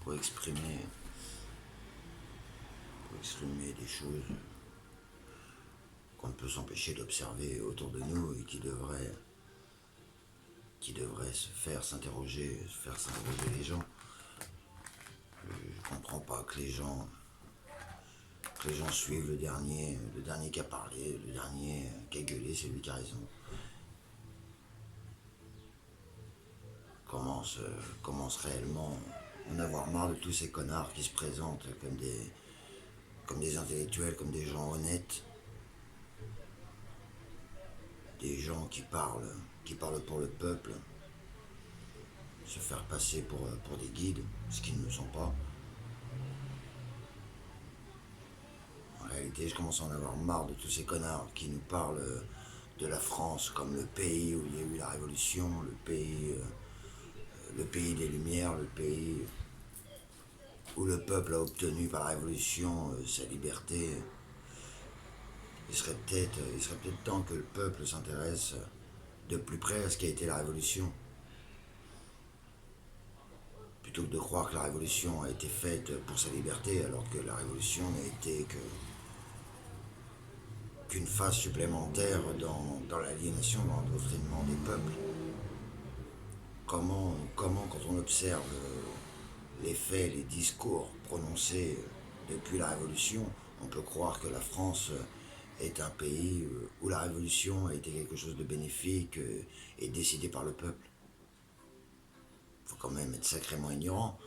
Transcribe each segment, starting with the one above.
pour exprimer, des choses qu'on ne peut s'empêcher d'observer autour de nous et qui devraient se faire s'interroger les gens. Je comprends pas que les gens suivent le dernier qui a parlé, le dernier qui a gueulé, c'est lui qui a raison. Commence réellement à en avoir marre de tous ces connards qui se présentent comme des intellectuels, comme des gens honnêtes, des gens qui parlent pour le peuple, se faire passer pour des guides, ce qu'ils ne le sont pas. En réalité, je commence à en avoir marre de tous ces connards qui nous parlent de la France comme le pays où il y a eu la Révolution, le pays des Lumières, le pays où le peuple a obtenu par la Révolution sa liberté. Il serait peut-être temps que le peuple s'intéresse de plus près à ce qu'a été la Révolution, plutôt que de croire que la Révolution a été faite pour sa liberté, alors que la Révolution n'a été qu'une phase supplémentaire dans l'aliénation, dans l'endoctrinement des peuples. Comment, quand on observe les faits, les discours prononcés depuis la Révolution, on peut croire que la France est un pays où la Révolution a été quelque chose de bénéfique et décidé par le peuple. Il faut quand même être sacrément ignorant.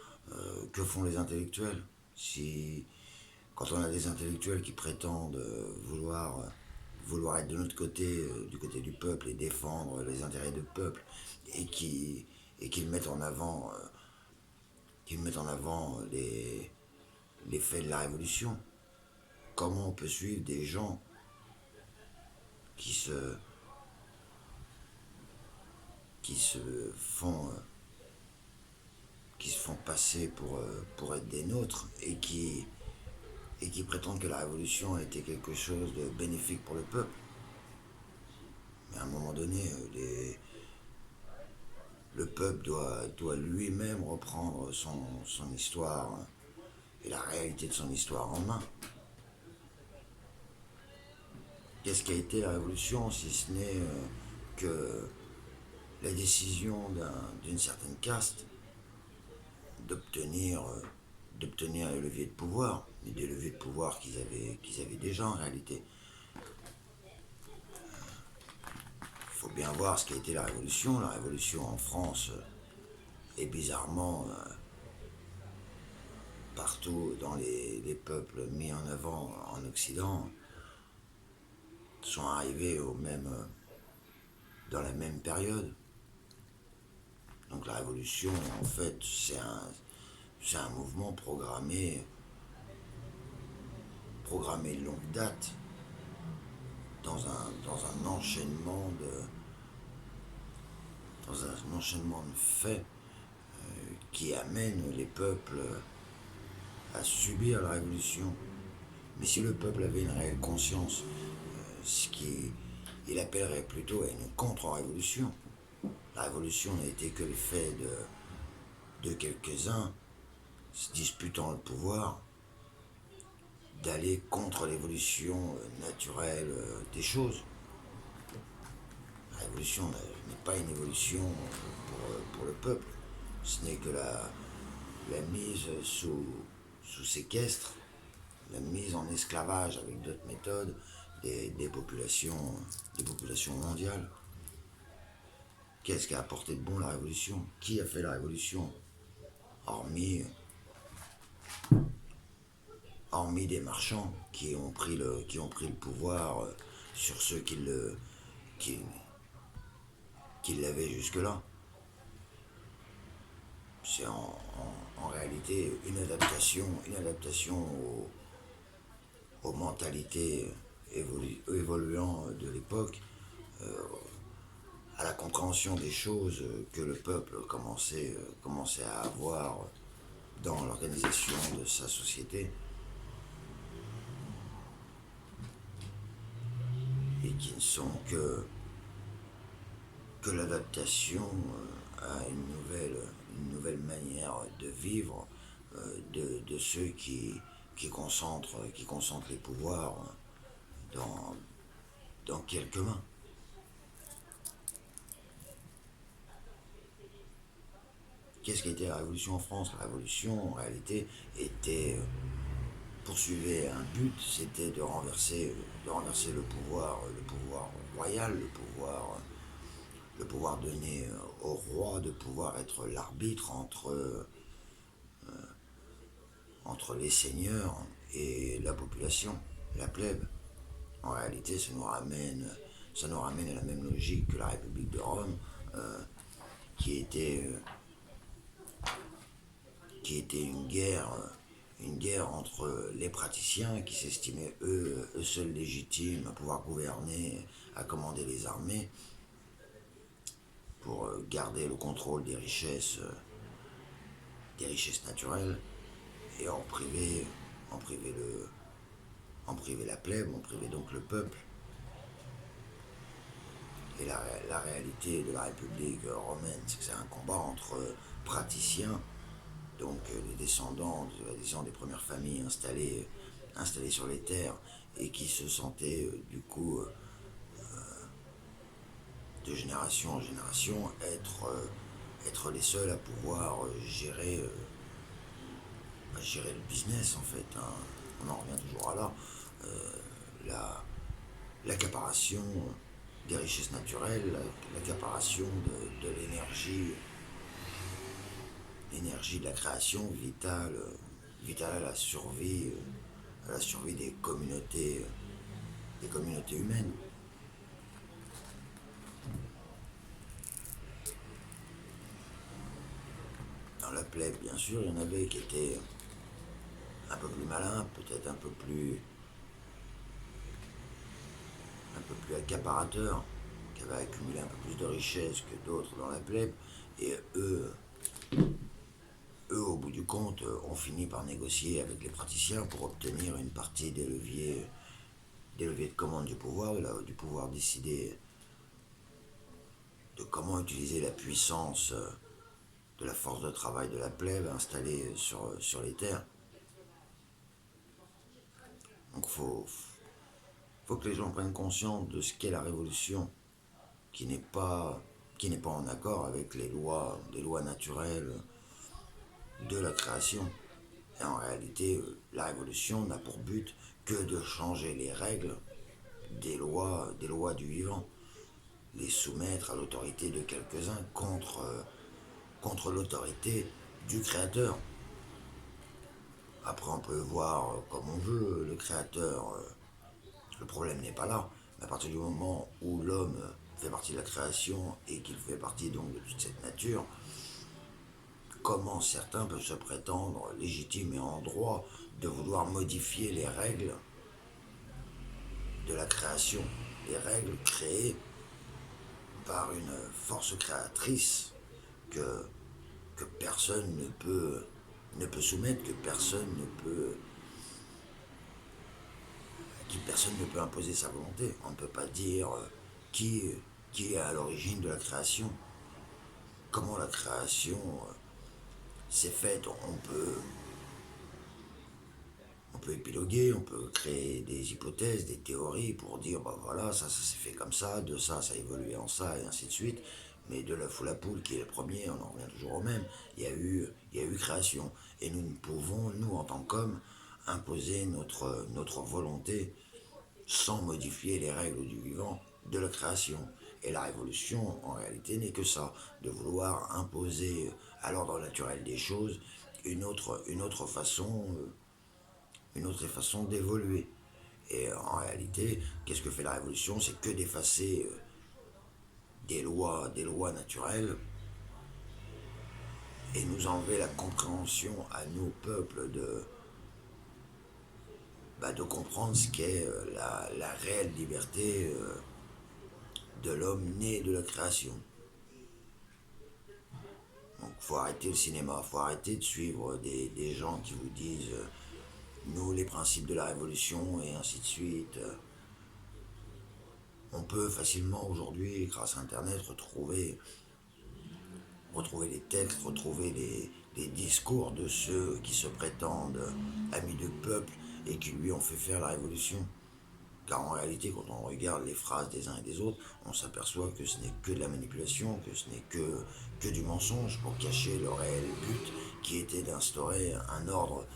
Que font les intellectuels si, quand on a des intellectuels qui prétendent vouloir être de notre côté, du côté du peuple et défendre les intérêts du peuple, et qu'ils mettent en avant, les faits de la Révolution, comment on peut suivre des gens qui se, qui se font, qui se font passer pour être des nôtres et qui prétendent que la Révolution a été quelque chose de bénéfique pour le peuple. Mais à un moment donné, le peuple doit lui-même reprendre son histoire et la réalité de son histoire en main. Qu'est-ce qu'a été la Révolution si ce n'est que la décision d'une certaine caste d'obtenir les leviers de pouvoir, mais des leviers de pouvoir qu'ils avaient déjà en réalité. Il faut bien voir ce qu'a été la Révolution. La Révolution en France est bizarrement partout dans les peuples mis en avant en Occident sont arrivés dans la même période. Donc la Révolution, en fait, c'est un mouvement programmé de longue date, dans un enchaînement de faits qui amènent les peuples à subir la Révolution. Mais si le peuple avait une réelle conscience, il appellerait plutôt à une contre-révolution. La Révolution n'a été que le fait de quelques-uns se disputant le pouvoir, d'aller contre l'évolution naturelle des choses. La révolution n'est pas une évolution pour le peuple, ce n'est que la mise sous séquestre, la mise en esclavage avec d'autres méthodes des populations mondiales. Qu'est-ce qu'a apporté de bon la révolution? Qui a fait la révolution? Hormis des marchands qui ont pris le pouvoir sur ceux qui l'avaient jusque-là. C'est en réalité une adaptation aux mentalités évoluant de l'époque, à la compréhension des choses que le peuple commençait à avoir dans l'organisation de sa société, et qui ne sont que l'adaptation à une nouvelle manière de vivre de ceux qui concentrent les pouvoirs dans, dans quelques mains. Qu'est-ce qu'était la Révolution en France? La Révolution, en réalité, poursuivait un but, c'était de renverser le pouvoir royal, le pouvoir donné au roi de pouvoir être l'arbitre entre les seigneurs et la population, la plèbe. En réalité, ça nous ramène à la même logique que la République de Rome, euh, qui était une guerre entre les praticiens qui s'estimaient eux seuls légitimes à pouvoir gouverner, à commander les armées pour garder le contrôle des richesses naturelles et en priver la plèbe, en priver donc le peuple. Et la réalité de la République romaine, c'est que c'est un combat entre praticiens, donc les descendants des premières familles installées sur les terres et qui se sentaient du coup de génération en génération être les seuls à pouvoir gérer le business en fait, hein. On en revient toujours à là. La, l'accaparation des richesses naturelles, l'accaparation de l'énergie de la création vitale à la survie des communautés humaines. Dans la plèbe, bien sûr, il y en avait qui étaient un peu plus malins, peut-être un peu plus accaparateurs, qui avaient accumulé un peu plus de richesses que d'autres dans la plèbe, et eux, au bout du compte, ont fini par négocier avec les praticiens pour obtenir une partie des leviers de commande du pouvoir, du pouvoir décider de comment utiliser la puissance de la force de travail de la plèbe installée sur les terres. Donc faut que les gens prennent conscience de ce qu'est la révolution, qui n'est pas, qui n'est pas en accord avec les lois naturelles de la création. Et en réalité, la révolution n'a pour but que de changer les règles des lois du vivant, les soumettre à l'autorité de quelques-uns contre l'autorité du créateur. Après, on peut voir comme on veut le créateur, le problème n'est pas là. Mais à partir du moment où l'homme fait partie de la création et qu'il fait partie donc de toute cette nature, comment certains peuvent se prétendre légitimes et en droit de vouloir modifier les règles de la création, les règles créées par une force créatrice que personne ne peut soumettre, qui personne ne peut imposer sa volonté. On ne peut pas dire qui, qui est à l'origine de la création, comment la création s'est faite. On peut épiloguer, on peut créer des hypothèses, des théories pour dire bah voilà, ça s'est fait comme ça, de ça a évolué en ça et ainsi de suite. Mais de l'œuf ou la poule qui est le premier, on en revient toujours au même. Il y a eu création. Et nous ne pouvons, nous en tant qu'hommes, imposer notre volonté sans modifier les règles du vivant de la création. Et la révolution, en réalité, n'est que ça, de vouloir imposer à l'ordre naturel des choses une autre façon d'évoluer. Et en réalité, qu'est-ce que fait la révolution? C'est que d'effacer des lois naturelles et nous enlever la compréhension à nos peuples de comprendre ce qu'est la réelle liberté de l'homme né de la création. Donc faut arrêter le cinéma, faut arrêter de suivre des gens qui vous disent nous les principes de la révolution et ainsi de suite. On peut facilement aujourd'hui, grâce à Internet, retrouver retrouver les textes, retrouver les discours de ceux qui se prétendent amis du peuple et qui lui ont fait faire la révolution. Car en réalité, quand on regarde les phrases des uns et des autres, on s'aperçoit que ce n'est que de la manipulation, que ce n'est que du mensonge pour cacher le réel but qui était d'instaurer un ordre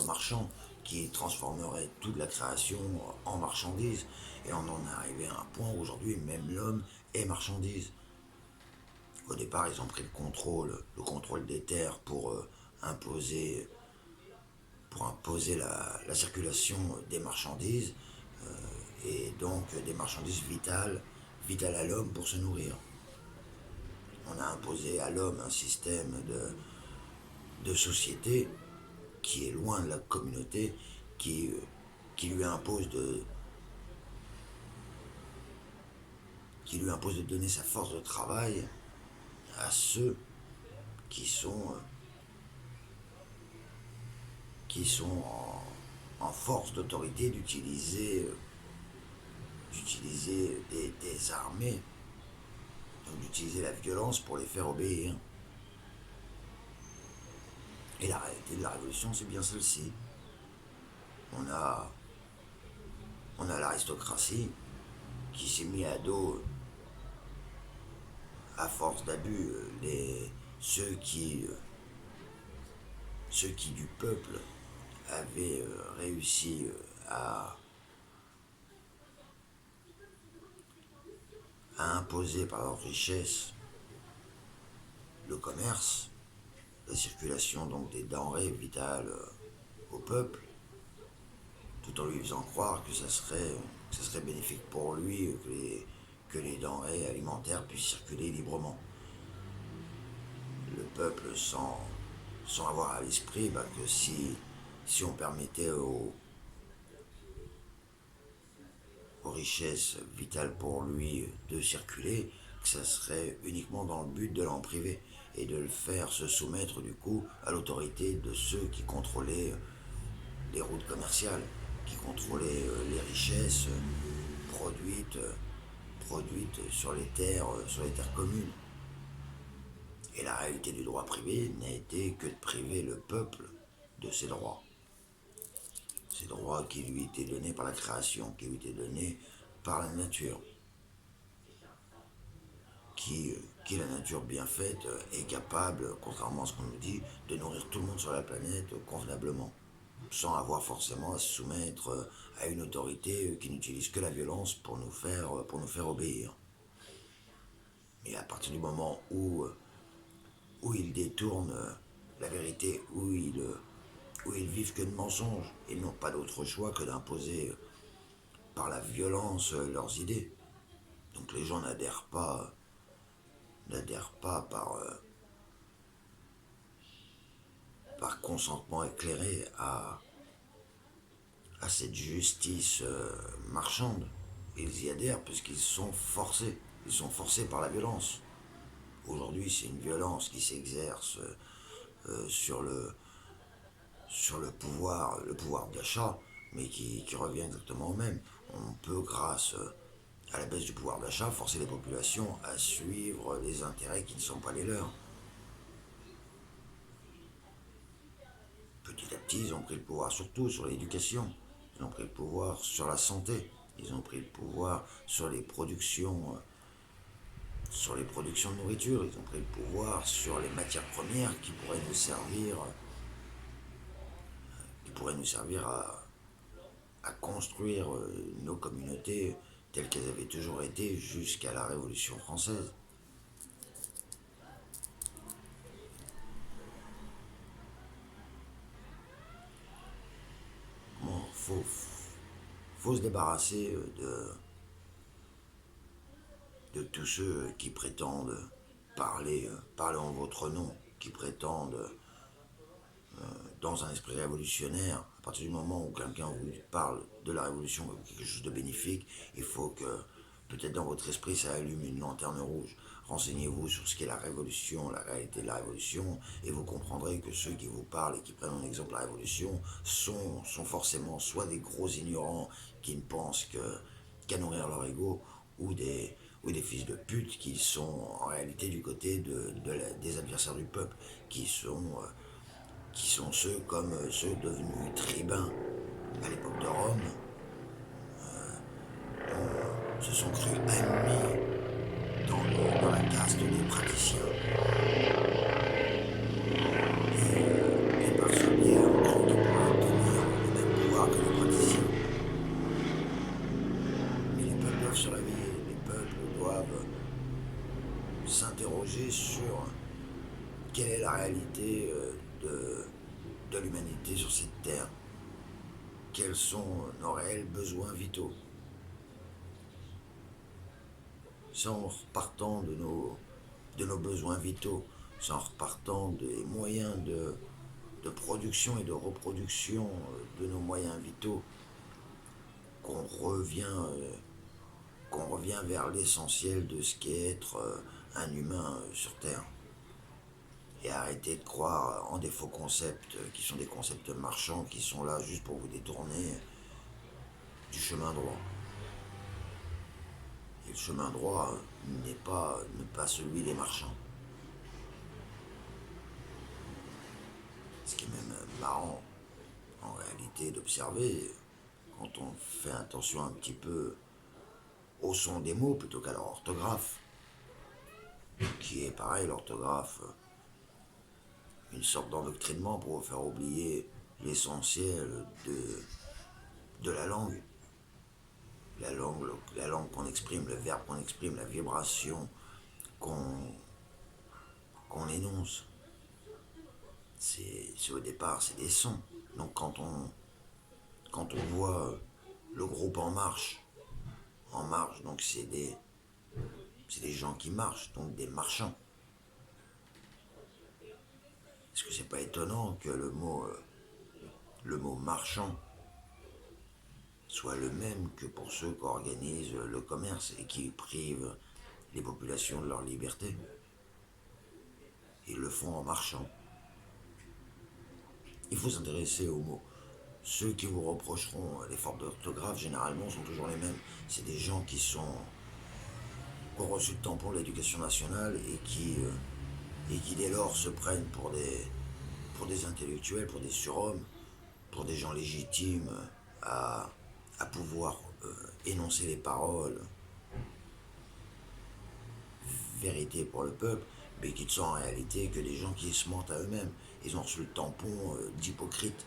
marchand qui transformerait toute la création en marchandise. Et on en est arrivé à un point où aujourd'hui, même l'homme est marchandise. Au départ, ils ont pris le contrôle des terres imposer, pour imposer la circulation des marchandises, et donc des marchandises vitales à l'homme pour se nourrir. On a imposé à l'homme un système de société qui est loin de la communauté, qui lui impose de donner sa force de travail à ceux qui sont en force d'autorité d'utiliser des armées, donc d'utiliser la violence pour les faire obéir. Et la réalité de la révolution, c'est bien celle-ci. On a l'aristocratie qui s'est mis à dos, à force d'abus, ceux qui du peuple avaient réussi à imposer par leur richesse le commerce, la circulation donc des denrées vitales au peuple, tout en lui faisant croire que ça serait bénéfique pour lui que les denrées alimentaires puissent circuler librement. Le peuple sans avoir à l'esprit que si on permettait aux richesses vitales pour lui de circuler, que ça serait uniquement dans le but de l'en priver et de le faire se soumettre du coup à l'autorité de ceux qui contrôlaient les routes commerciales, qui contrôlaient les richesses produites sur les terres communes. Et la réalité du droit privé n'a été que de priver le peuple de ses droits. Ces droits qui lui étaient donnés par la création, qui lui étaient donnés par la nature. Qui la nature bien faite, est capable, contrairement à ce qu'on nous dit, de nourrir tout le monde sur la planète convenablement, sans avoir forcément à se soumettre à une autorité qui n'utilise que la violence pour nous faire obéir. Et à partir du moment où ils détournent la vérité, où ils vivent que de mensonges, ils n'ont pas d'autre choix que d'imposer par la violence leurs idées. Donc les gens n'adhèrent pas par consentement éclairé à cette justice marchande. Ils y adhèrent parce qu'ils sont forcés. Ils sont forcés par la violence. Aujourd'hui, c'est une violence qui s'exerce sur le pouvoir d'achat, mais qui revient exactement au même. On peut, grâce à la baisse du pouvoir d'achat, forcer les populations à suivre les intérêts qui ne sont pas les leurs. Petit à petit, ils ont pris le pouvoir surtout sur l'éducation, ils ont pris le pouvoir sur la santé, ils ont pris le pouvoir sur les productions de nourriture, ils ont pris le pouvoir sur les matières premières qui pourraient nous servir à construire nos communautés telles qu'elles avaient toujours été jusqu'à la Révolution française. Bon, faut se débarrasser de tous ceux qui prétendent parler en votre nom, qui prétendent dans un esprit révolutionnaire. À partir du moment où quelqu'un vous parle de la révolution comme quelque chose de bénéfique, il faut que peut-être dans votre esprit ça allume une lanterne rouge. Renseignez-vous sur ce qu'est la révolution, la réalité de la révolution, et vous comprendrez que ceux qui vous parlent et qui prennent en exemple la révolution sont forcément soit des gros ignorants qui ne pensent qu'à nourrir leur ego, ou ou des fils de pute qui sont en réalité du côté des adversaires du peuple, qui sont ceux comme ceux devenus tribuns à l'époque de Rome, se sont crus admis dans la caste des praticiens. Et par ce biais, on cru qu'ils pourraient obtenir le même pouvoir que les praticiens. Mais les peuples doivent se réveiller, les peuples doivent s'interroger sur quelle est la réalité de l'humanité sur cette terre. Quels sont nos réels besoins vitaux. C'est en repartant de nos besoins vitaux, c'est en repartant des moyens de production et de reproduction de nos moyens vitaux qu'on revient vers l'essentiel de ce qu'est être un humain sur Terre. Et arrêter de croire en des faux concepts qui sont des concepts marchands qui sont là juste pour vous détourner du chemin droit. Et le chemin droit n'est pas celui des marchands. Ce qui est même marrant en réalité d'observer quand on fait attention un petit peu au son des mots plutôt qu'à leur orthographe, qui est pareil, l'orthographe, une sorte d'endoctrinement pour vous faire oublier l'essentiel de la langue. La langue qu'on exprime, le verbe qu'on exprime, la vibration qu'on énonce. C'est au départ, c'est des sons. Donc quand on voit le groupe En Marche, donc c'est des gens qui marchent, donc des marchands. Est-ce que c'est pas étonnant que le mot marchand soit le même que pour ceux qui organisent le commerce et qui privent les populations de leur liberté? Ils le font en marchant. Il faut s'intéresser aux mots. Ceux qui vous reprocheront les fautes d'orthographe, généralement, sont toujours les mêmes. C'est des gens qui ont reçu le tampon de l'éducation nationale et qui dès lors se prennent pour des intellectuels, pour des surhommes, pour des gens légitimes à pouvoir énoncer les paroles vérité pour le peuple, mais qui ne sont en réalité que des gens qui se mentent à eux-mêmes. Ils ont reçu le tampon d'hypocrites,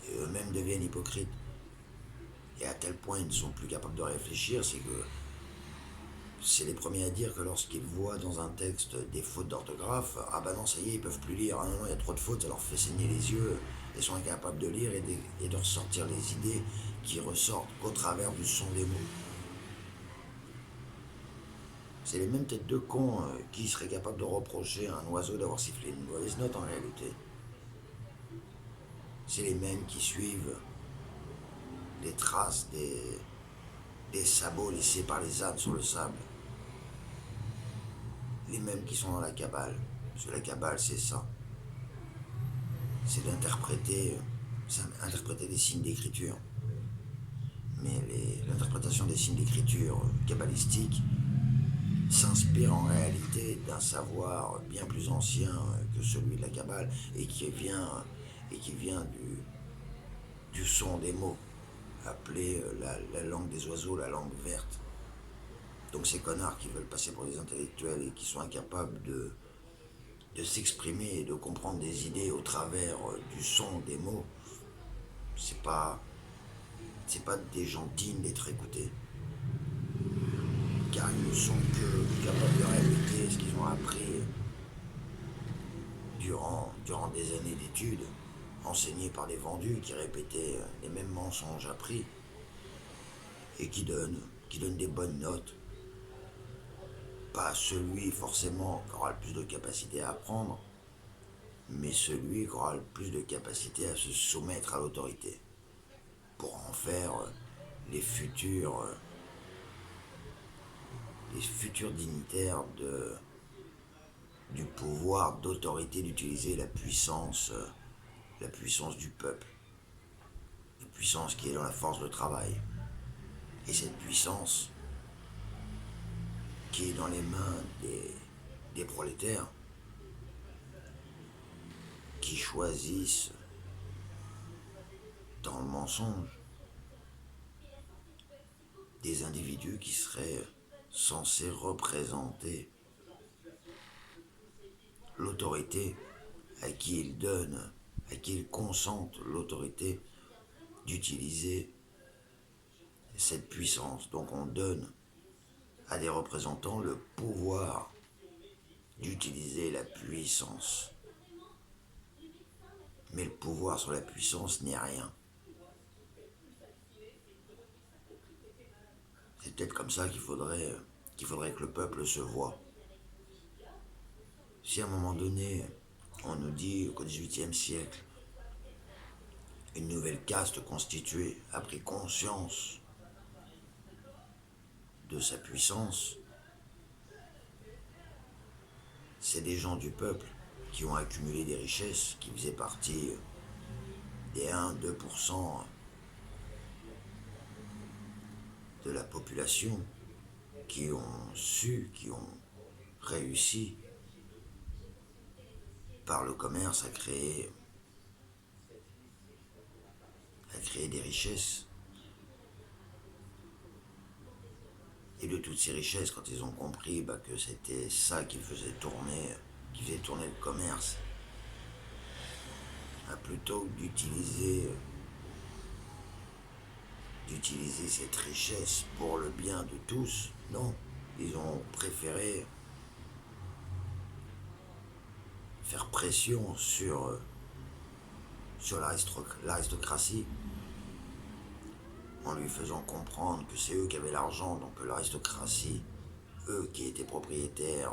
et eux-mêmes deviennent hypocrites. Et à tel point ils ne sont plus capables de réfléchir, c'est les premiers à dire que lorsqu'ils voient dans un texte des fautes d'orthographe, ah bah non, ça y est, ils peuvent plus lire, ah non, il y a trop de fautes, ça leur fait saigner les yeux, ils sont incapables de lire et de ressortir les idées qui ressortent qu'au travers du son des mots. C'est les mêmes têtes de cons qui seraient capables de reprocher à un oiseau d'avoir sifflé une mauvaise note en réalité. C'est les mêmes qui suivent les traces des sabots laissés par les ânes sur le sable. Les mêmes qui sont dans la Kabbale. Parce que la Kabbale, c'est ça. C'est d'interpréter des signes d'écriture. Mais l'interprétation des signes d'écriture kabbalistiques s'inspire en réalité d'un savoir bien plus ancien que celui de la Kabbale et qui vient du son des mots, appelé la langue des oiseaux, la langue verte. Donc ces connards qui veulent passer pour des intellectuels et qui sont incapables de s'exprimer et de comprendre des idées au travers du son des mots, c'est pas des gens dignes d'être écoutés. Car ils ne sont que capables de répéter ce qu'ils ont appris durant des années d'études, enseignés par des vendus qui répétaient les mêmes mensonges appris et qui donnent des bonnes notes. Pas celui forcément qui aura le plus de capacité à apprendre, mais celui qui aura le plus de capacité à se soumettre à l'autorité pour en faire les futurs dignitaires du pouvoir d'autorité, d'utiliser la puissance du peuple, la puissance qui est dans la force de travail. Et cette puissance, qui est dans les mains des prolétaires qui choisissent dans le mensonge des individus qui seraient censés représenter l'autorité, à qui ils donnent, à qui ils consentent l'autorité d'utiliser cette puissance. Donc on donne à des représentants le pouvoir d'utiliser la puissance. Mais le pouvoir sur la puissance n'est rien. C'est peut-être comme ça qu'il faudrait que le peuple se voie. Si à un moment donné, on nous dit qu'au XVIIIe siècle, une nouvelle caste constituée a pris conscience de sa puissance, c'est des gens du peuple qui ont accumulé des richesses, qui faisaient partie des 1-2% de la population, qui ont qui ont réussi par le commerce à créer des richesses. Et de toutes ces richesses, quand ils ont compris que c'était ça qui faisait tourner le commerce, plutôt que d'utiliser cette richesse pour le bien de tous, non, ils ont préféré faire pression sur l'aristocratie, en lui faisant comprendre que c'est eux qui avaient l'argent, donc que l'aristocratie, eux qui étaient propriétaires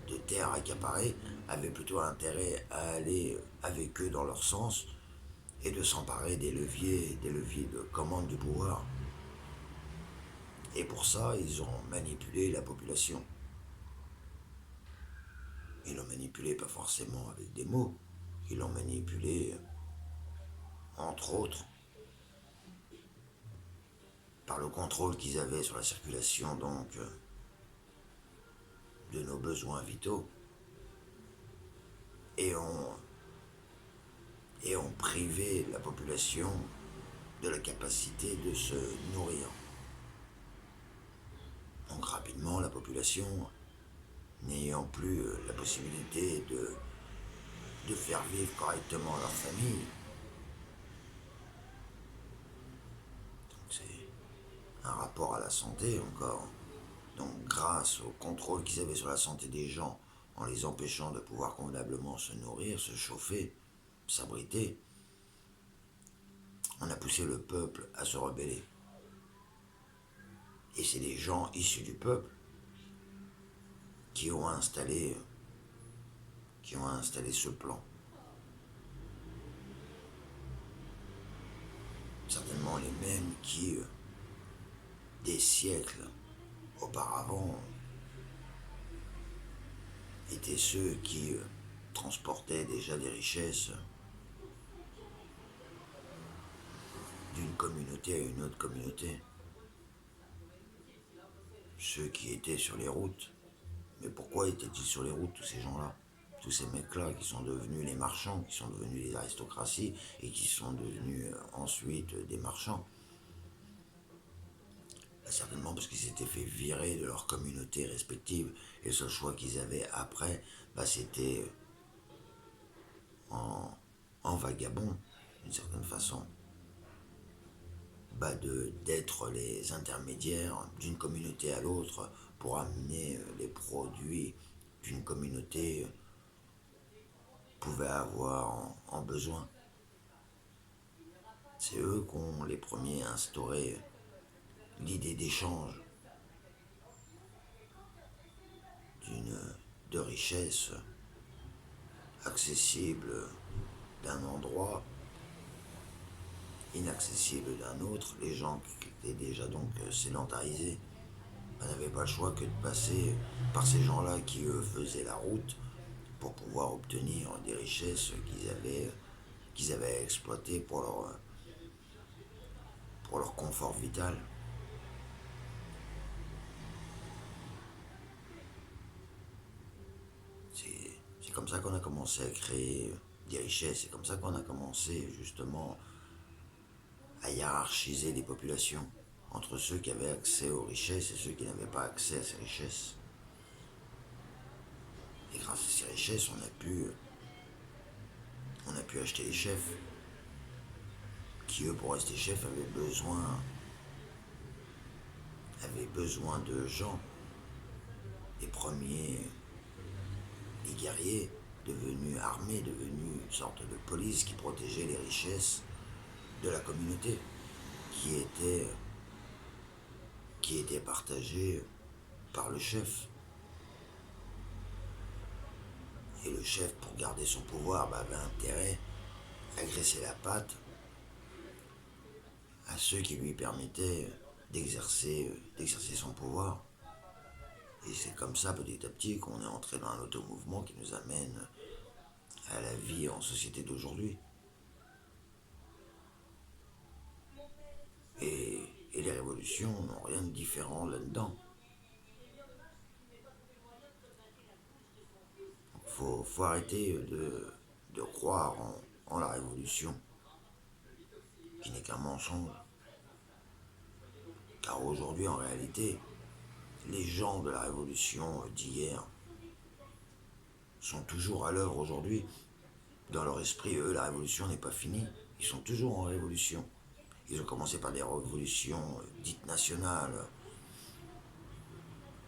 de terres accaparées, avaient plutôt intérêt à aller avec eux dans leur sens et de s'emparer des leviers de commande du pouvoir. Et pour ça, ils ont manipulé la population. Ils l'ont manipulé pas forcément avec des mots, ils l'ont manipulé, entre autres, par le contrôle qu'ils avaient sur la circulation donc de nos besoins vitaux, et ont privé la population de la capacité de se nourrir. Donc rapidement, la population, n'ayant plus la possibilité de faire vivre correctement leur famille, donc c'est un rapport à la santé encore. Donc grâce au contrôle qu'ils avaient sur la santé des gens, en les empêchant de pouvoir convenablement se nourrir, se chauffer, s'abriter, on a poussé le peuple à se rebeller. Et c'est des gens issus du peuple qui ont installé ce plan. Certainement les mêmes qui, des siècles auparavant, étaient ceux qui transportaient déjà des richesses d'une communauté à une autre communauté. Ceux qui étaient sur les routes. Mais pourquoi étaient-ils sur les routes, tous ces gens-là? Tous ces mecs-là qui sont devenus les marchands, qui sont devenus les aristocraties et qui sont devenus ensuite des marchands. Certainement parce qu'ils s'étaient fait virer de leur communauté respective. Et le seul choix qu'ils avaient après, c'était en vagabond, d'une certaine façon. D'être les intermédiaires d'une communauté à l'autre pour amener les produits qu'une communauté pouvait avoir en besoin. C'est eux qui ont les premiers instauré l'idée d'échange de richesse accessible d'un endroit, inaccessible d'un autre. Les gens qui étaient déjà donc sédentarisés n'avaient pas le choix que de passer par ces gens-là qui eux faisaient la route pour pouvoir obtenir des richesses qu'ils avaient exploitées pour leur confort vital. C'est comme ça qu'on a commencé à créer des richesses, c'est comme ça qu'on a commencé justement à hiérarchiser les populations entre ceux qui avaient accès aux richesses et ceux qui n'avaient pas accès à ces richesses. Et grâce à ces richesses, on a pu acheter les chefs, qui eux, pour rester chefs, avaient besoin de gens, les premiers, les guerriers, devenus armés, devenus une sorte de police qui protégeait les richesses de la communauté, qui était, qui était partagée par le chef. Et le chef, pour garder son pouvoir, avait intérêt à graisser la patte à ceux qui lui permettaient d'exercer son pouvoir. Et c'est comme ça, petit à petit, qu'on est entré dans un automouvement qui nous amène à la vie en société d'aujourd'hui. Et les révolutions n'ont rien de différent là-dedans. Faut arrêter de croire en la révolution, qui n'est qu'un mensonge. Car aujourd'hui, en réalité, les gens de la révolution d'hier sont toujours à l'œuvre aujourd'hui. Dans leur esprit, eux, la révolution n'est pas finie. Ils sont toujours en révolution. Ils ont commencé par des révolutions dites nationales,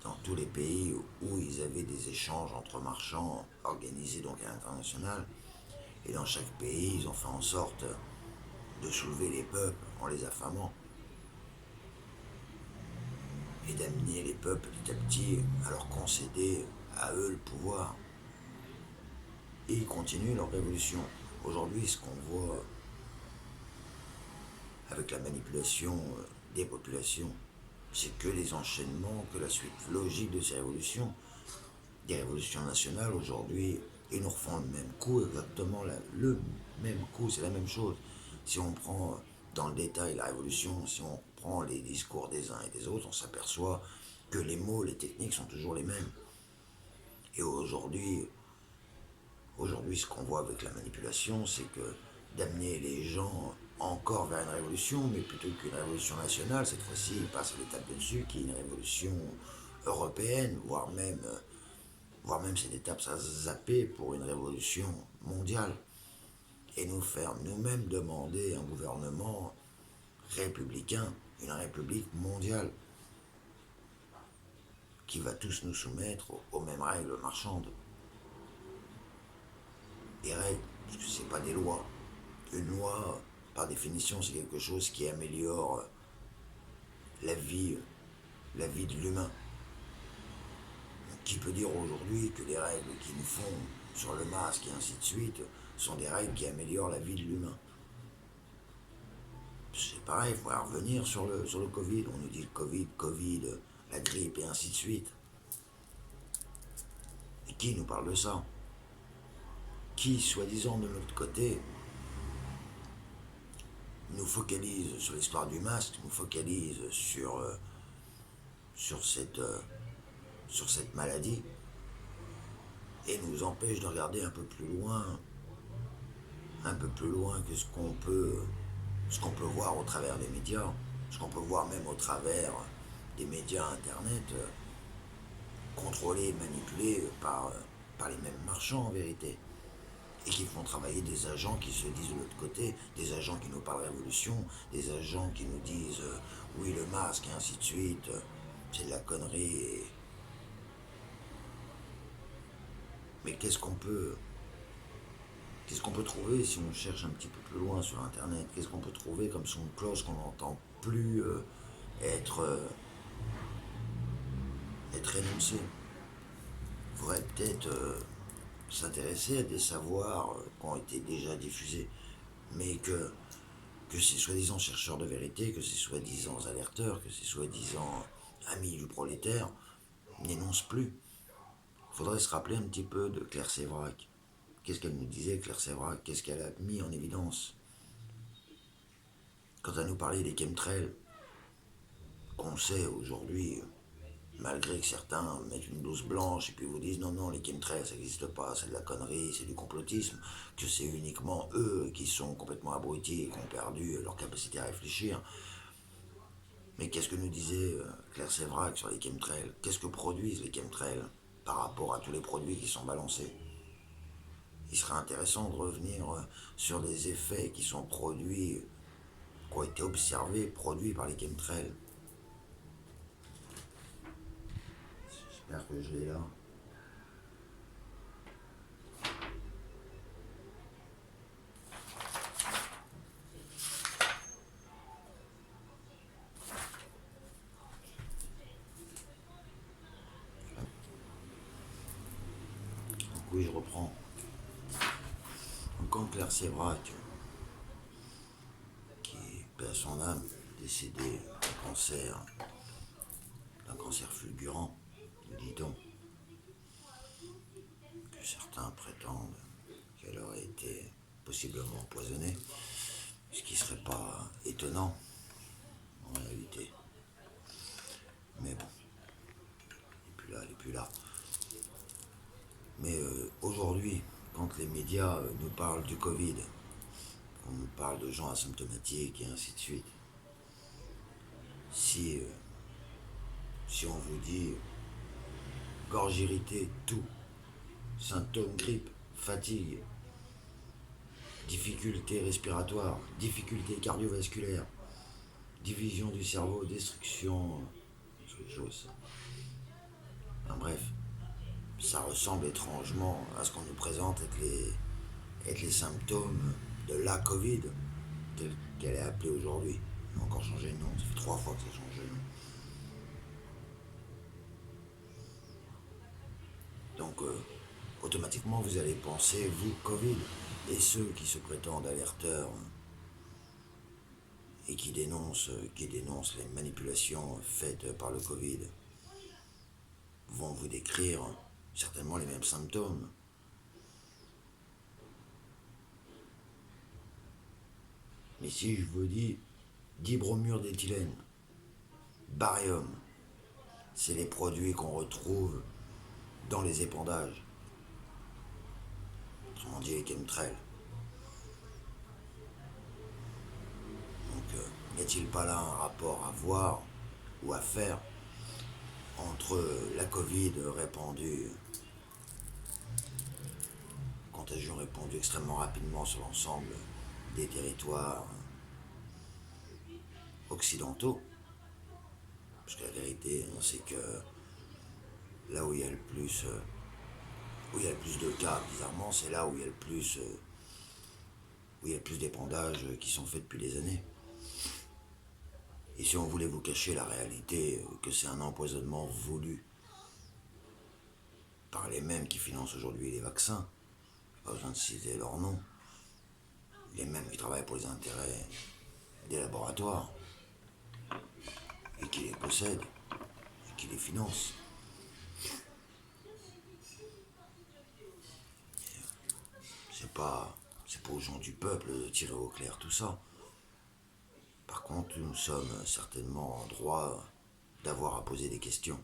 dans tous les pays où ils avaient des échanges entre marchands organisés donc à l'international. Et dans chaque pays, ils ont fait en sorte de soulever les peuples en les affamant et d'amener les peuples petit à petit à leur concéder à eux le pouvoir. Et ils continuent leur révolution. Aujourd'hui, ce qu'on voit avec la manipulation des populations, c'est que les enchaînements, que la suite logique de ces révolutions, des révolutions nationales aujourd'hui, ils nous refont le même coup, exactement le même coup, c'est la même chose. Si on prend dans le détail la révolution, si on prend les discours des uns et des autres, on s'aperçoit que les mots, les techniques sont toujours les mêmes. Et aujourd'hui, ce qu'on voit avec la manipulation, c'est que d'amener les gens encore vers une révolution, mais plutôt qu'une révolution nationale, cette fois-ci, ils passent à l'étape de dessus, qui est une révolution européenne, voire même cette étape, ça zapper pour une révolution mondiale. Et nous faire nous-mêmes demander un gouvernement républicain, une république mondiale, qui va tous nous soumettre aux mêmes règles marchandes. Des règles, parce que c'est pas des lois. Une loi, par définition, c'est quelque chose qui améliore la vie de l'humain. Qui peut dire aujourd'hui que les règles qu'ils nous font sur le masque et ainsi de suite sont des règles qui améliorent la vie de l'humain? C'est pareil, il faudrait revenir sur le Covid. On nous dit le Covid, la grippe et ainsi de suite. Et qui nous parle de ça? Qui, soi-disant de l'autre côté, nous focalise sur l'histoire du masque, nous focalise sur cette maladie, et nous empêche de regarder un peu plus loin que ce qu'on peut voir au travers des médias, ce qu'on peut voir même au travers des médias internet, contrôlés, manipulés par les mêmes marchands en vérité, et qui font travailler des agents qui se disent de l'autre côté, des agents qui nous parlent révolution, des agents qui nous disent oui le masque et ainsi de suite, c'est de la connerie. Mais qu'est-ce qu'on peut trouver si on cherche un petit peu plus loin sur internet? Qu'est-ce qu'on peut trouver comme son de cloche qu'on n'entend plus être énoncé? Il faudrait peut-être s'intéresser à des savoirs qui ont été déjà diffusés, mais que ces soi-disant chercheurs de vérité, que ces soi-disant alerteurs, que ces soi-disant amis du prolétaire n'énoncent plus. Il faudrait se rappeler un petit peu de Claire Sévrac. Qu'est-ce qu'elle nous disait, Claire Sévrac? Qu'est-ce qu'elle a mis en évidence quand elle nous parlait des chemtrails, qu'on sait aujourd'hui Malgré que certains mettent une blouse blanche et puis vous disent non, non, les chemtrails, ça n'existe pas, c'est de la connerie, c'est du complotisme, que c'est uniquement eux qui sont complètement abrutis et qui ont perdu leur capacité à réfléchir. Mais qu'est-ce que nous disait Claire Sévrac sur les chemtrails? Qu'est-ce que produisent les chemtrails par rapport à tous les produits qui sont balancés? Il serait intéressant de revenir sur les effets qui sont produits, qui ont été observés, produits par les chemtrails. J'espère que je l'ai là. Donc oui, je reprends. Donc quand Claire Sévrac, qui paie à son âme, décédée d'un cancer fulgurant, nous dit-on, que certains prétendent qu'elle aurait été possiblement empoisonnée, ce qui ne serait pas étonnant en réalité. Mais bon, elle n'est plus là. Mais aujourd'hui, quand les médias nous parlent du Covid, on nous parle de gens asymptomatiques et ainsi de suite, si, si on vous dit gorge irritée, toux, symptômes grippe, fatigue, difficultés respiratoires, difficultés cardiovasculaires, division du cerveau, destruction, chose. Enfin, bref, ça ressemble étrangement à ce qu'on nous présente être les symptômes de la Covid, telle qu'elle est appelée aujourd'hui. Elle a encore changé de nom, ça fait 3 fois que ça a changé de nom. Donc, automatiquement, vous allez penser, vous, Covid, et ceux qui se prétendent alerteurs et qui dénoncent les manipulations faites par le Covid, vont vous décrire certainement les mêmes symptômes. Mais si je vous dis dibromure d'éthylène, barium, c'est les produits qu'on retrouve dans les épandages, autrement dit les chemtrails. Donc, n'y a-t-il pas là un rapport à voir ou à faire entre la Covid répandue, contagion répandue extrêmement rapidement sur l'ensemble des territoires occidentaux, parce que la vérité, c'est que là où il y a le plus, de cas, bizarrement, c'est là où il y a le plus d'épandages qui sont faits depuis des années. Et si on voulait vous cacher la réalité, que c'est un empoisonnement voulu par les mêmes qui financent aujourd'hui les vaccins, pas besoin de citer leur nom, les mêmes qui travaillent pour les intérêts des laboratoires, et qui les possèdent, et qui les financent. C'est pas aux gens du peuple de tirer au clair tout ça. Par contre, nous sommes certainement en droit d'avoir à poser des questions,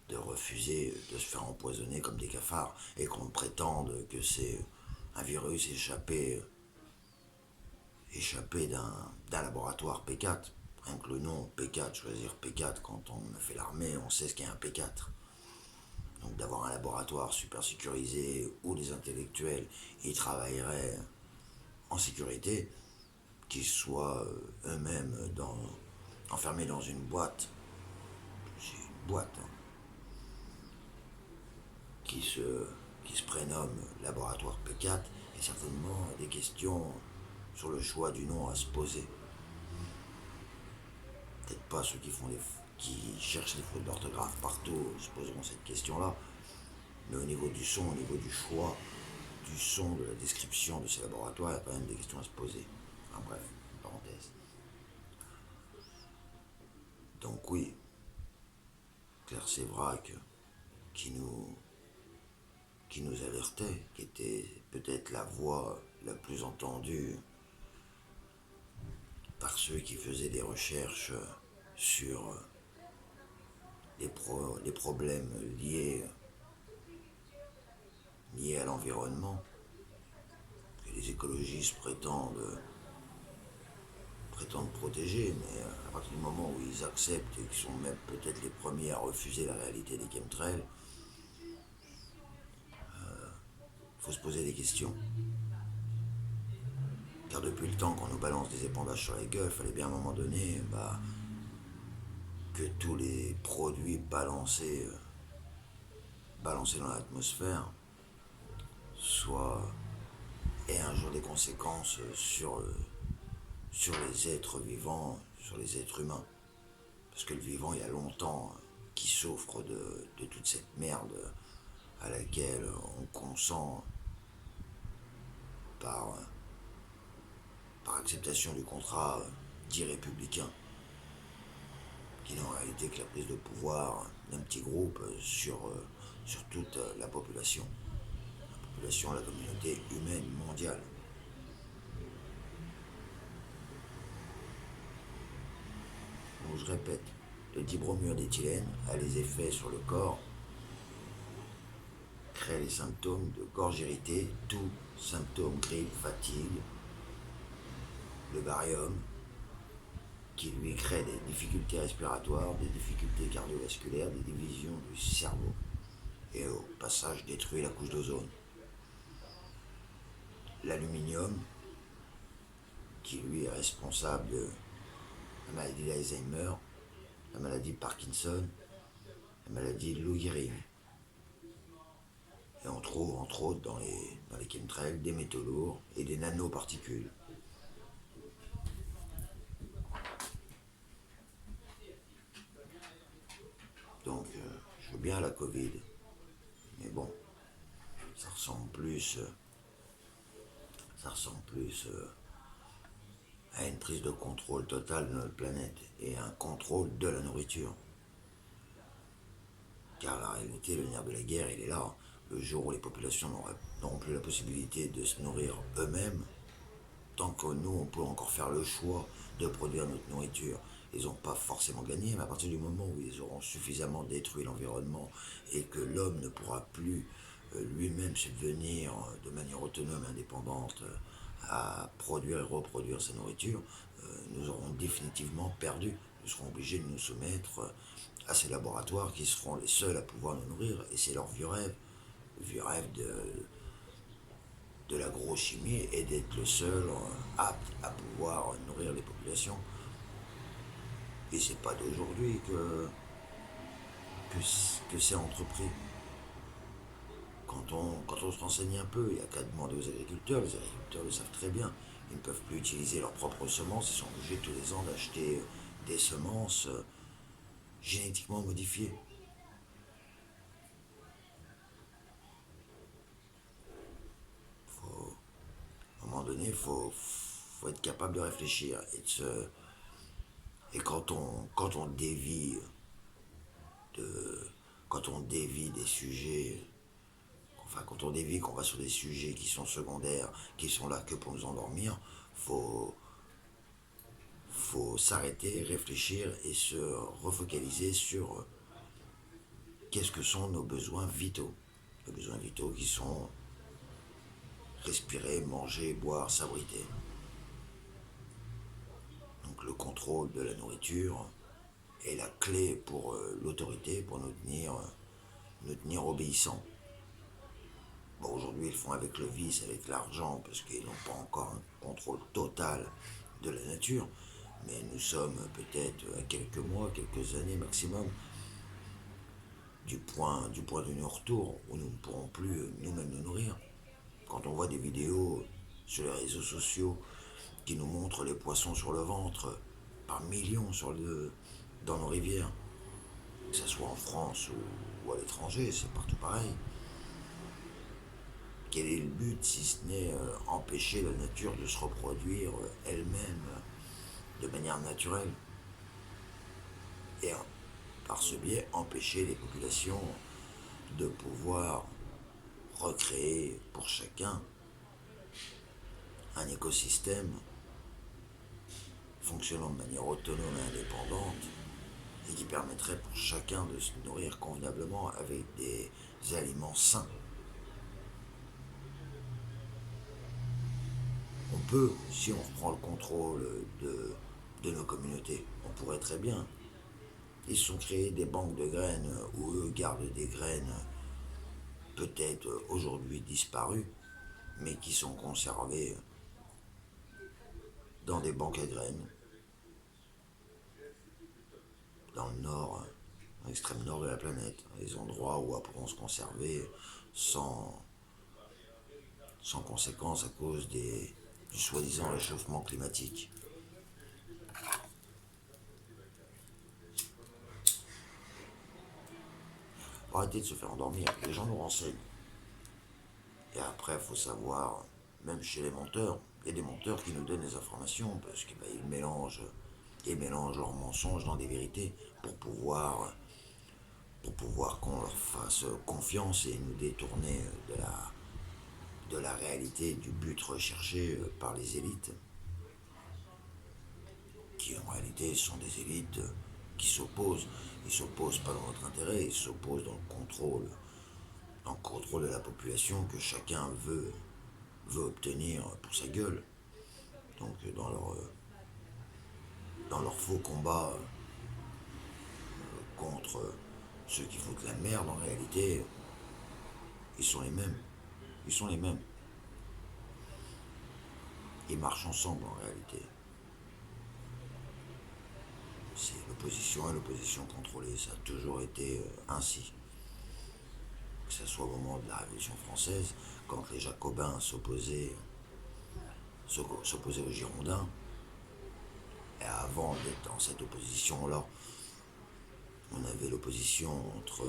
de refuser de se faire empoisonner comme des cafards et qu'on prétende que c'est un virus échappé d'un laboratoire P4. Rien que le nom P4, choisir P4 quand on a fait l'armée, on sait ce qu'est un P4. Donc d'avoir un laboratoire super sécurisé où les intellectuels y travailleraient en sécurité, qu'ils soient eux-mêmes enfermés dans une boîte, c'est une boîte, hein, qui se prénomme laboratoire P4, et certainement des questions sur le choix du nom à se poser. Peut-être pas ceux qui cherchent les fautes d'orthographe partout se poseront cette question-là, mais au niveau du son, au niveau du choix du son, de la description de ces laboratoires, il y a quand même des questions à se poser. Enfin bref, parenthèse. Donc oui, Claire Sévrac, qui nous alertait, qui était peut-être la voix la plus entendue par ceux qui faisaient des recherches sur les problèmes liés à l'environnement, que les écologistes prétendent protéger, mais à partir du moment où ils acceptent et qu'ils sont même peut-être les premiers à refuser la réalité des chemtrails, il faut se poser des questions. Car depuis le temps qu'on nous balance des épandages sur la gueule, il fallait bien à un moment donné que tous les produits balancés dans l'atmosphère aient un jour des conséquences sur les êtres vivants, sur les êtres humains. Parce que le vivant, il y a longtemps, qui souffre de toute cette merde à laquelle on consent par acceptation du contrat dit républicain, qui n'est en réalité que la prise de pouvoir d'un petit groupe sur toute la population. La communauté humaine mondiale. Donc je répète, le dibromure d'éthylène a les effets sur le corps, crée les symptômes de gorge irritée, tout symptômes grippe, fatigue, le barium, qui lui crée des difficultés respiratoires, des difficultés cardiovasculaires, des divisions du cerveau, et au passage détruit la couche d'ozone. L'aluminium, qui lui est responsable de la maladie d'Alzheimer, la maladie de Parkinson, la maladie de Lou Gehrig. Et on trouve entre autres dans les chemtrails des métaux lourds et des nanoparticules. Donc je veux bien la Covid, mais bon, ça ressemble plus à une prise de contrôle totale de notre planète et un contrôle de la nourriture. Car la réalité, le nerf de la guerre, il est là. Le jour où les populations n'auront plus la possibilité de se nourrir eux-mêmes, tant que nous, on peut encore faire le choix de produire notre nourriture, ils n'ont pas forcément gagné, mais à partir du moment où ils auront suffisamment détruit l'environnement et que l'homme ne pourra plus lui-même subvenir de manière autonome, indépendante, à produire et reproduire sa nourriture, nous aurons définitivement perdu. Nous serons obligés de nous soumettre à ces laboratoires qui seront les seuls à pouvoir nous nourrir, et c'est leur vieux rêve. Le vieux rêve de l'agrochimie et d'être le seul apte à pouvoir nourrir les populations. Et c'est pas d'aujourd'hui que c'est entrepris. Quand on se renseigne un peu, il n'y a qu'à demander aux agriculteurs. Les agriculteurs le savent très bien. Ils ne peuvent plus utiliser leurs propres semences. Ils sont obligés tous les ans d'acheter des semences génétiquement modifiées. À un moment donné, il faut être capable de réfléchir et quand on dévie des sujets, enfin quand on dévie, qu'on va sur des sujets qui sont secondaires, qui sont là que pour nous endormir, faut s'arrêter, réfléchir et se refocaliser sur qu'est-ce que sont nos besoins vitaux. Les besoins vitaux qui sont respirer, manger, boire, s'abriter. Donc le contrôle de la nourriture est la clé pour l'autorité, pour nous tenir obéissants. Bon, aujourd'hui, ils le font avec le vice, avec l'argent, parce qu'ils n'ont pas encore un contrôle total de la nature. Mais nous sommes peut-être à quelques mois, quelques années maximum du point de non-retour où nous ne pourrons plus nous-mêmes nous nourrir. Quand on voit des vidéos sur les réseaux sociaux qui nous montrent les poissons sur le ventre par millions dans nos rivières, que ce soit en France ou à l'étranger, c'est partout pareil. Quel est le but si ce n'est empêcher la nature de se reproduire elle-même de manière naturelle et par ce biais empêcher les populations de pouvoir recréer pour chacun un écosystème fonctionnant de manière autonome et indépendante et qui permettrait pour chacun de se nourrir convenablement avec des aliments sains. On peut, si on reprend le contrôle de nos communautés, on pourrait très bien. Ils se sont créés des banques de graines où eux gardent des graines peut-être aujourd'hui disparues, mais qui sont conservées dans des banques à graines, dans le nord, à l'extrême nord de la planète, les endroits où elles pourront se conserver sans, sans conséquence à cause du soi-disant réchauffement climatique. Faut arrêter de se faire endormir, les gens nous renseignent. Et après, il faut savoir, même chez les menteurs, il y a des menteurs qui nous donnent des informations parce qu'ils ils mélangent leurs mensonges dans des vérités pour pouvoir qu'on leur fasse confiance et nous détourner de la réalité, du but recherché par les élites, qui en réalité sont des élites qui s'opposent. Ils ne s'opposent pas dans notre intérêt, ils s'opposent dans le contrôle de la population que chacun veut obtenir pour sa gueule. Donc dans leur faux combat contre ceux qui foutent la merde, en réalité, ils sont les mêmes. Ils sont les mêmes. Ils marchent ensemble en réalité. C'est l'opposition et l'opposition contrôlée. Ça a toujours été ainsi. Que ce soit au moment de la Révolution française, quand les Jacobins s'opposaient aux Girondins, et avant d'être dans cette opposition-là, on avait l'opposition entre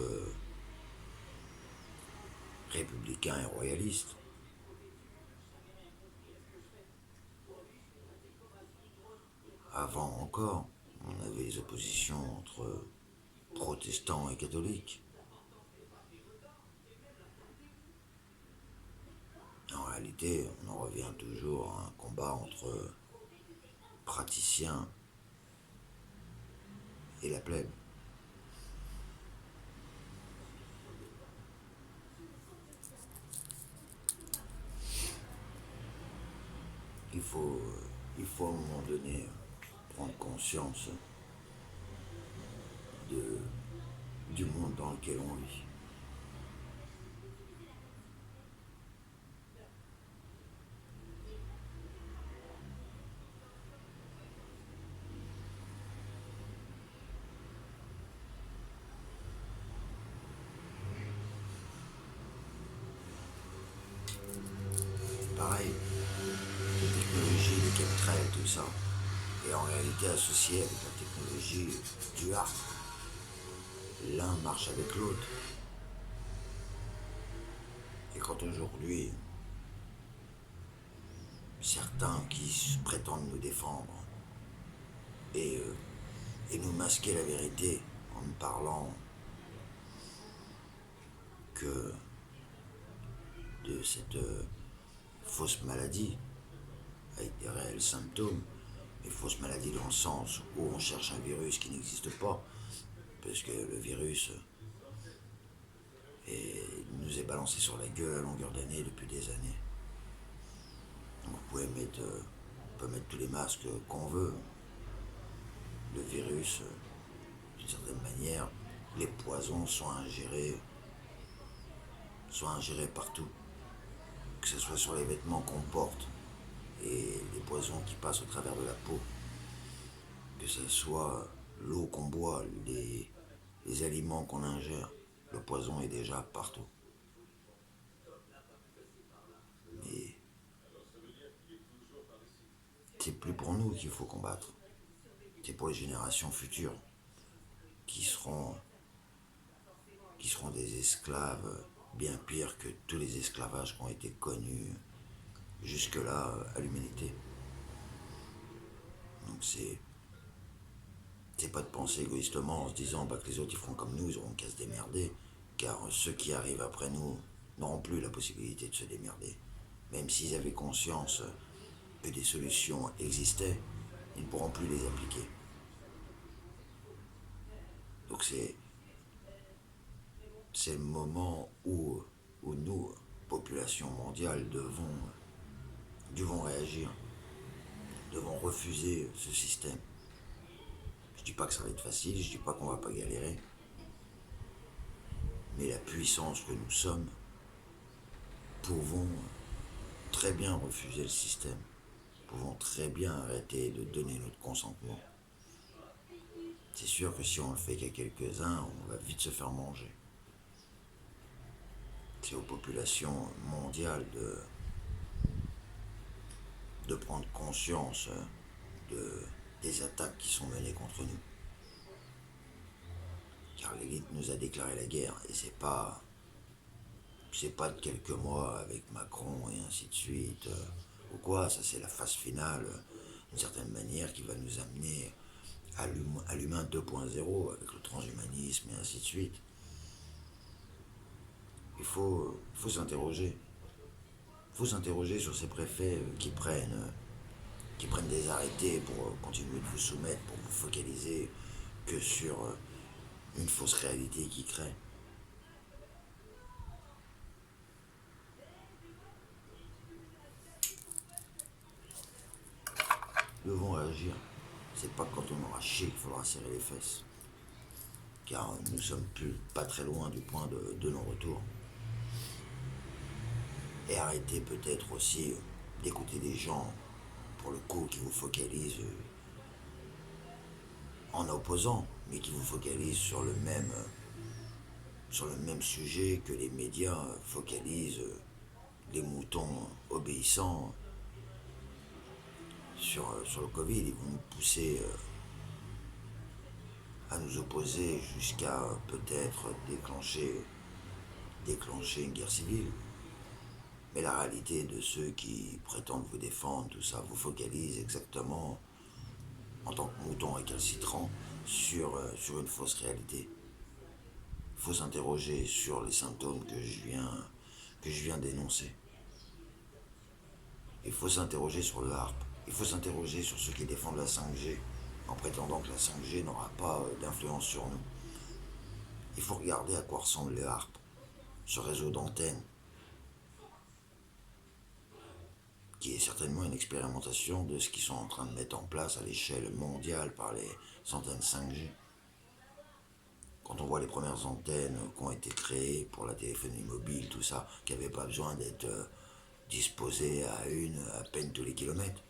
républicains et royalistes. Avant encore, on avait les oppositions entre protestants et catholiques. En réalité, on en revient toujours à un combat entre praticiens et la plèbe. Il faut, il faut à un moment donné prendre conscience de, du monde dans lequel on vit. Pareil, les technologies, les chemtrails, tout ça, est en réalité associé avec la technologie du art. L'un marche avec l'autre. Et quand aujourd'hui, certains qui prétendent nous défendre et, euh, et nous masquer la vérité en nous parlant que de cette fausse maladie avec des réels symptômes, mais fausse maladie dans le sens où on cherche un virus qui n'existe pas, parce que le virus nous est balancé sur la gueule à longueur d'année depuis des années. Donc on peut mettre tous les masques qu'on veut. Le virus, d'une certaine manière, les poisons sont ingérés partout. Que ce soit sur les vêtements qu'on porte et les poisons qui passent au travers de la peau, que ce soit l'eau qu'on boit, les aliments qu'on ingère, le poison est déjà partout. Mais c'est plus pour nous qu'il faut combattre. C'est pour les générations futures qui seront des esclaves bien pires que tous les esclavages qui ont été connus jusque-là à l'humanité. Donc c'est pas de penser égoïstement en se disant que les autres ils feront comme nous, ils auront qu'à se démerder, car ceux qui arrivent après nous n'auront plus la possibilité de se démerder. Même s'ils avaient conscience que des solutions existaient, ils ne pourront plus les appliquer. Donc c'est le moment où nous, population mondiale, devons réagir, devons refuser ce système. Je dis pas que ça va être facile, je dis pas qu'on va pas galérer, mais la puissance que nous sommes, pouvons très bien refuser le système, pouvons très bien arrêter de donner notre consentement. C'est sûr que si on le fait qu'à quelques-uns, on va vite se faire manger. C'est aux populations mondiales de prendre conscience des attaques qui sont menées contre nous. Car l'élite nous a déclaré la guerre, et c'est pas de quelques mois avec Macron et ainsi de suite, ou quoi, ça c'est la phase finale, d'une certaine manière, qui va nous amener à l'humain 2.0, avec le transhumanisme et ainsi de suite. Il faut s'interroger. Il faut s'interroger sur ces préfets qui prennent des arrêtés pour continuer de vous soumettre, pour vous focaliser que sur une fausse réalité qui crée. Nous devons agir. C'est pas quand on aura chié qu'il faudra serrer les fesses. Car nous sommes pas très loin du point de non-retour. Et arrêtez peut-être aussi d'écouter des gens, pour le coup, qui vous focalisent en opposant, mais qui vous focalisent sur le même sujet que les médias focalisent les moutons obéissants sur le Covid. Ils vont nous pousser à nous opposer jusqu'à peut-être déclencher une guerre civile. Mais la réalité de ceux qui prétendent vous défendre, tout ça, vous focalise exactement, en tant que mouton récalcitrant, sur une fausse réalité. Il faut s'interroger sur les symptômes que je viens d'énoncer. Il faut s'interroger sur le harp. Il faut s'interroger sur ceux qui défendent la 5G, en prétendant que la 5G n'aura pas d'influence sur nous. Il faut regarder à quoi ressemble le harp, ce réseau d'antennes, qui est certainement une expérimentation de ce qu'ils sont en train de mettre en place à l'échelle mondiale par les antennes 5G. Quand on voit les premières antennes qui ont été créées pour la téléphonie mobile, tout ça, qui n'avaient pas besoin d'être disposées à peine tous les kilomètres.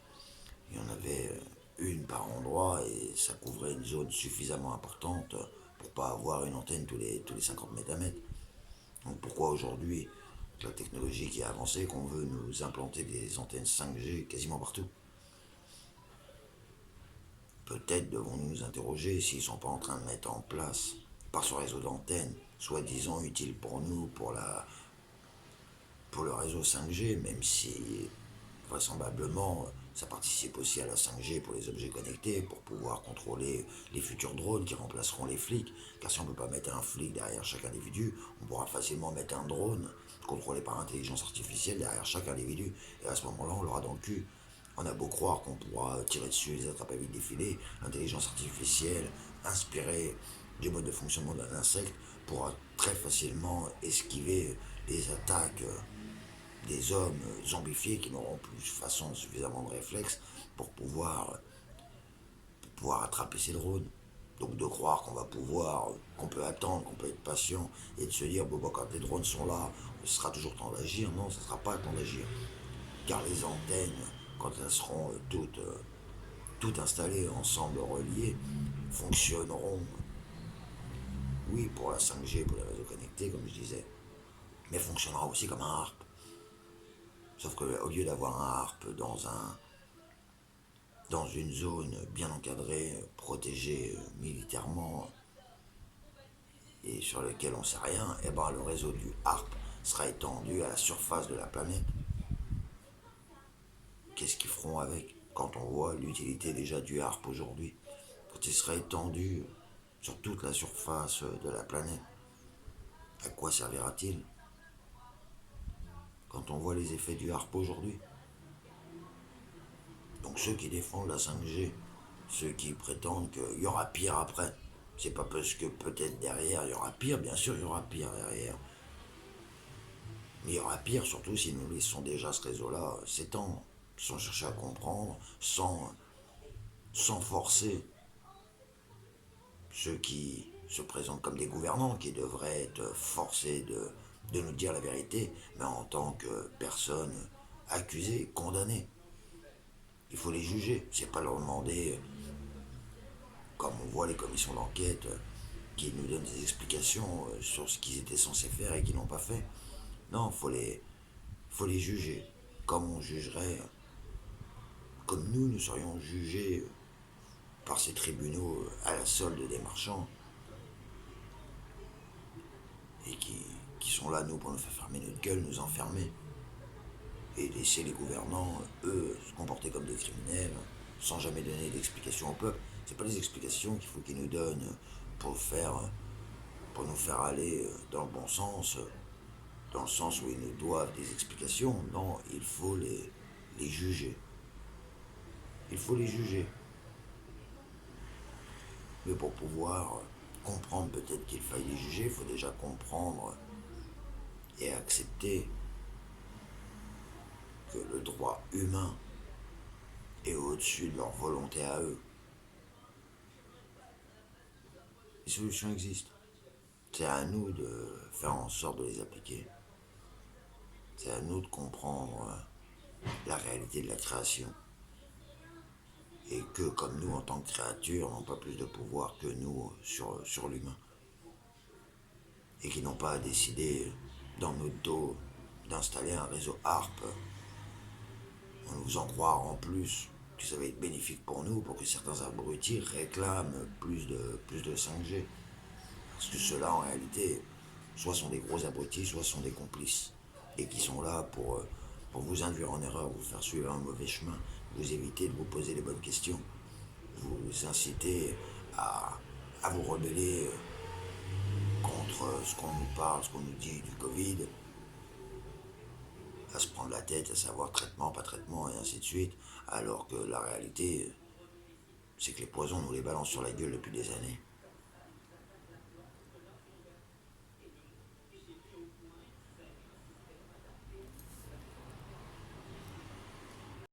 Il y en avait une par endroit et ça couvrait une zone suffisamment importante pour pas avoir une antenne tous les 50 mètres à mètre. Donc pourquoi aujourd'hui, avec la technologie qui a avancé, qu'on veut nous implanter des antennes 5G quasiment partout? Peut-être devons-nous nous interroger s'ils ne sont pas en train de mettre en place, par ce réseau d'antennes, soi-disant utile pour nous, pour le réseau 5G, même si vraisemblablement ça participe aussi à la 5G pour les objets connectés, pour pouvoir contrôler les futurs drones qui remplaceront les flics. Car si on ne peut pas mettre un flic derrière chaque individu, on pourra facilement mettre un drone contrôlé par intelligence artificielle derrière chaque individu. Et à ce moment-là, on l'aura dans le cul. On a beau croire qu'on pourra tirer dessus, les attraper avec des filets, l'intelligence artificielle, inspirée du mode de fonctionnement d'un insecte, pourra très facilement esquiver les attaques des hommes zombifiés qui n'auront plus de façon suffisamment de réflexes pour pouvoir attraper ces drones. Donc de croire qu'on peut attendre, qu'on peut être patient et de se dire, bon, quand les drones sont là, ce sera toujours temps d'agir. Non, ce ne sera pas temps d'agir. Car les antennes, quand elles seront toutes installées, ensemble reliées, fonctionneront, oui, pour la 5G, pour les réseaux connectés, comme je disais, mais fonctionnera aussi comme un harp. Sauf qu'au lieu d'avoir un harp dans une zone bien encadrée, protégée militairement, et sur lequel on ne sait rien, et ben le réseau du harp sera étendu à la surface de la planète. Qu'est-ce qu'ils feront avec quand on voit l'utilité déjà du harp aujourd'hui? Quand il sera étendu sur toute la surface de la planète, à quoi servira-t-il? Quand on voit les effets du harp aujourd'hui. Donc ceux qui défendent la 5G, ceux qui prétendent qu'il y aura pire après, C'est pas parce que peut-être derrière il y aura pire, bien sûr il y aura pire derrière. Mais il y aura pire surtout si nous laissons déjà ce réseau-là s'étendre, sans chercher à comprendre, sans forcer ceux qui se présentent comme des gouvernants, qui devraient être forcés de nous dire la vérité, mais en tant que personnes accusées, condamnées. Il faut les juger, c'est pas leur demander, comme on voit les commissions d'enquête, qui nous donnent des explications sur ce qu'ils étaient censés faire et qu'ils n'ont pas fait. Non, faut les juger, comme on jugerait, comme nous serions jugés par ces tribunaux à la solde des marchands, et qui sont là, nous, pour nous faire fermer notre gueule, nous enfermer, et laisser les gouvernants, eux, se comporter comme des criminels, sans jamais donner d'explications au peuple. C'est pas les explications qu'il faut qu'ils nous donnent pour pour nous faire aller dans le bon sens, dans le sens où ils nous doivent des explications. Non, il faut les juger. Il faut les juger. Mais pour pouvoir comprendre peut-être qu'il faille les juger, il faut déjà comprendre et accepter que le droit humain est au-dessus de leur volonté à eux. Les solutions existent. C'est à nous de faire en sorte de les appliquer. C'est à nous de comprendre la réalité de la création. Et que, comme nous, en tant que créatures, n'ont pas plus de pouvoir que nous sur l'humain. Et qui n'ont pas à décider dans notre dos d'installer un réseau ARP en nous faisant croire en plus que ça va être bénéfique pour nous, pour que certains abrutis réclament plus de 5G. Parce que ceux-là, en réalité, soit sont des gros abrutis, soit sont des complices. Et qui sont là pour vous induire en erreur, vous faire suivre un mauvais chemin, vous éviter de vous poser les bonnes questions, vous inciter à vous rebeller contre ce qu'on nous parle, ce qu'on nous dit du Covid, à se prendre la tête, à savoir traitement, pas traitement, et ainsi de suite, alors que la réalité, c'est que les poisons nous les balancent sur la gueule depuis des années.